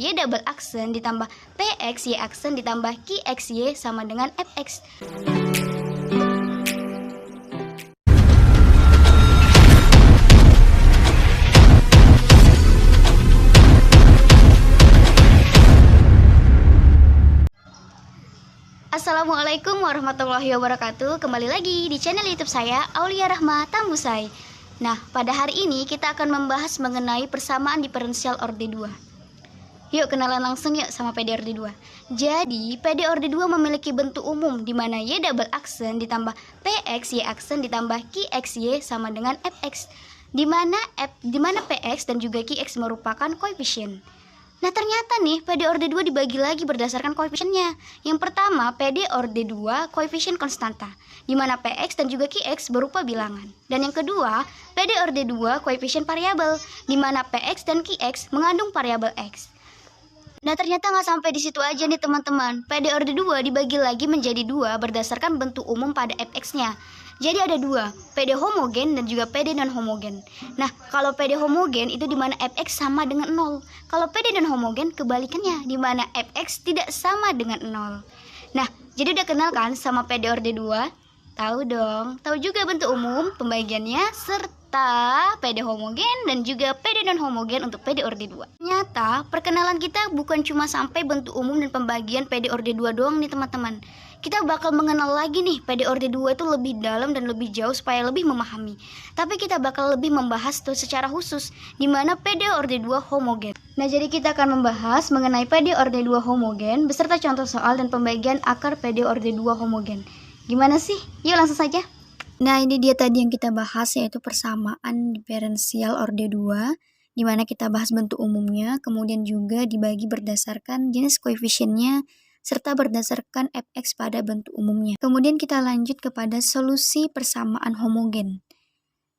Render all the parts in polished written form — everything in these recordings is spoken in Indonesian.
Y double aksen ditambah PX Y aksen ditambah QXY sama dengan FX. Assalamualaikum warahmatullahi wabarakatuh. Kembali lagi di channel YouTube saya, Aulia Rahma Tambusai. Nah, pada hari ini kita akan membahas mengenai persamaan diferensial orde 2. Yuk kenalan langsung yuk sama PD orde 2. Jadi, PD orde 2 memiliki bentuk umum di mana Y double aksen ditambah PX Y aksen ditambah QXY sama dengan FX. Di mana PX dan juga QX merupakan koefisien. Nah, ternyata nih PD orde 2 dibagi lagi berdasarkan koefisiennya. Yang pertama, PD orde 2 koefisien konstanta, di mana PX dan juga QX berupa bilangan. Dan yang kedua, PD orde 2 koefisien variabel, di mana PX dan QX mengandung variabel X. Nah, ternyata nggak sampai di situ aja nih teman-teman. PD orde 2 dibagi lagi menjadi dua berdasarkan bentuk umum pada FX-nya. Jadi ada dua, PD homogen dan juga PD non homogen. Nah, kalau PD homogen itu di mana Fx sama dengan 0. Kalau PD non homogen kebalikannya, di mana Fx tidak sama dengan 0. Nah, jadi udah kenal kan sama PD orde 2? Tahu dong, tahu juga bentuk umum, pembagiannya, serta PD homogen dan juga PD non homogen untuk PD orde 2. Ternyata, perkenalan kita bukan cuma sampai bentuk umum dan pembagian PD orde 2 doang nih teman-teman. Kita bakal mengenal lagi nih PD orde 2 itu lebih dalam dan lebih jauh supaya lebih memahami. Tapi kita bakal lebih membahas tuh secara khusus di mana PD orde 2 homogen. Nah, jadi kita akan membahas mengenai PD orde 2 homogen beserta contoh soal dan pembagian akar PD orde 2 homogen. Gimana sih? Yuk langsung saja. Nah, ini dia tadi yang kita bahas, yaitu persamaan diferensial orde 2, di mana kita bahas bentuk umumnya, kemudian juga dibagi berdasarkan jenis koefisiennya serta berdasarkan Fx pada bentuk umumnya. Kemudian kita lanjut kepada solusi persamaan homogen.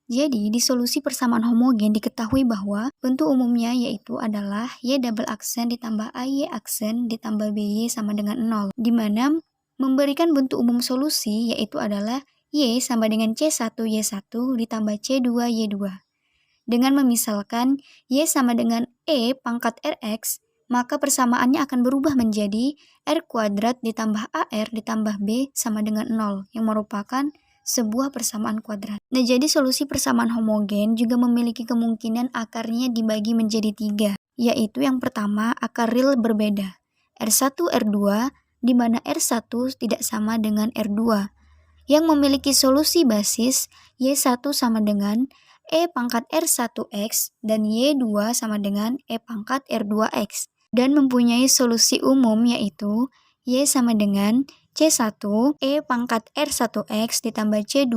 Jadi, di solusi persamaan homogen diketahui bahwa bentuk umumnya yaitu adalah Y double aksen ditambah AY aksen ditambah BY sama dengan 0, di mana memberikan bentuk umum solusi yaitu adalah Y sama dengan C1Y1 ditambah C2Y2. Dengan memisalkan Y sama dengan E pangkat Rx, maka persamaannya akan berubah menjadi R kuadrat ditambah AR ditambah B sama dengan 0, yang merupakan sebuah persamaan kuadrat. Nah, jadi solusi persamaan homogen juga memiliki kemungkinan akarnya dibagi menjadi 3, yaitu yang pertama akar real berbeda, R1, R2, di mana R1 tidak sama dengan R2, yang memiliki solusi basis Y1 sama dengan E pangkat R1X dan Y2 sama dengan E pangkat R2X. Dan mempunyai solusi umum yaitu Y sama dengan C1 E pangkat R1X ditambah C2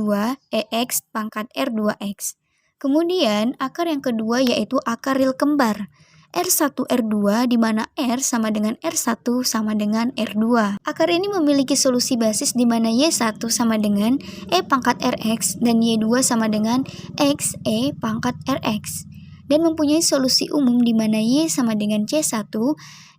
EX pangkat R2X. Kemudian akar yang kedua yaitu akar real kembar, R1 R2 di mana R sama dengan R1 sama dengan R2. Akar ini memiliki solusi basis di mana Y1 sama dengan E pangkat Rx dan Y2 sama dengan X E pangkat Rx. Dan mempunyai solusi umum di mana Y sama dengan C1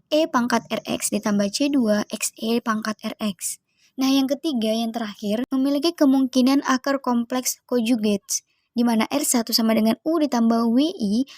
E pangkat Rx ditambah C2 XE pangkat Rx. Nah, yang ketiga, yang terakhir, memiliki kemungkinan akar kompleks conjugates, di mana R1 sama dengan U ditambah WI,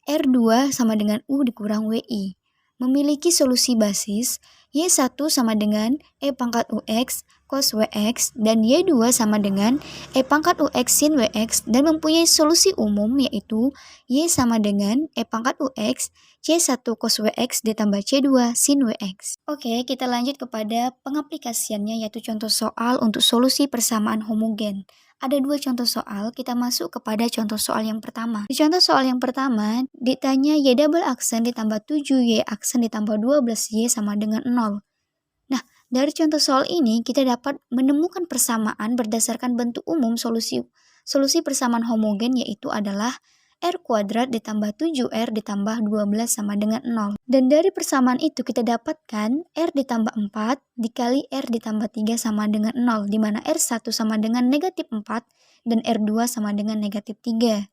R2 sama dengan U dikurang WI. Memiliki solusi basis, Y1 sama dengan E pangkat UX cos WX dan Y2 sama dengan E pangkat UX sin WX, dan mempunyai solusi umum yaitu Y sama dengan E pangkat UX C1 cos WX ditambah C2 sin WX. Oke, kita lanjut kepada pengaplikasiannya, yaitu contoh soal untuk solusi persamaan homogen. Ada dua contoh soal, kita masuk kepada contoh soal yang pertama. Di contoh soal yang pertama, ditanya Y double aksen ditambah 7Y aksen ditambah 12Y sama dengan 0. Nah, dari contoh soal ini, kita dapat menemukan persamaan berdasarkan bentuk umum solusi persamaan homogen, yaitu adalah R kuadrat ditambah 7R ditambah 12 sama dengan 0. Dan dari persamaan itu kita dapatkan R ditambah 4 dikali R ditambah 3 sama dengan 0, di mana R1 sama dengan negatif 4 dan R2 sama dengan negatif 3.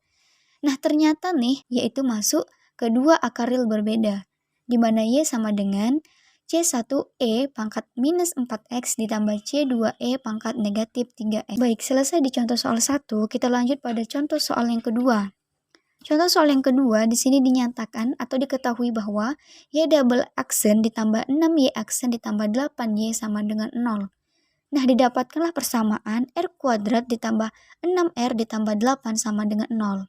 Nah, ternyata nih, yaitu masuk kedua akar real berbeda, di mana Y sama dengan C1E pangkat minus 4X ditambah C2E pangkat negatif 3X. Baik, selesai di contoh soal 1, kita lanjut pada contoh soal yang kedua. Contoh soal yang kedua, di sini dinyatakan atau diketahui bahwa Y double aksen ditambah 6Y aksen ditambah 8Y sama dengan 0. Nah, didapatkanlah persamaan R kuadrat ditambah 6R ditambah 8 sama dengan 0.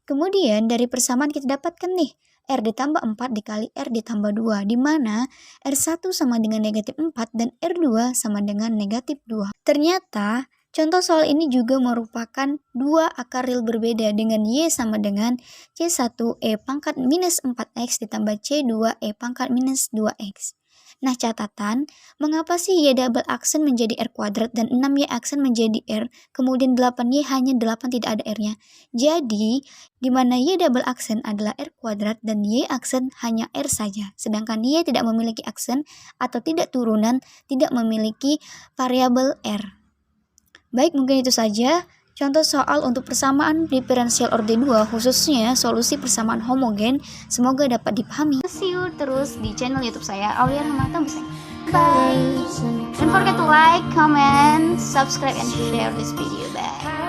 Kemudian dari persamaan kita dapatkan nih, R ditambah 4 dikali R ditambah 2, di mana R1 sama dengan negatif 4 dan R2 sama dengan negatif 2. Ternyata, contoh soal ini juga merupakan dua akar real berbeda dengan Y sama dengan C1E pangkat minus 4X ditambah C2E pangkat minus 2X. Nah, catatan, mengapa sih Y double aksen menjadi R kuadrat dan 6Y aksen menjadi R, kemudian 8Y hanya 8 tidak ada R-nya? Jadi, di mana Y double aksen adalah R kuadrat dan Y aksen hanya R saja, sedangkan Y tidak memiliki aksen atau tidak turunan, tidak memiliki variabel R. Baik, mungkin itu saja contoh soal untuk persamaan diferensial orde 2, khususnya solusi persamaan homogen. Semoga dapat dipahami. See you terus di channel YouTube saya, Aulia Rahma Tambusai. Bye. Don't forget to like, comment, subscribe, and share this video. Bye.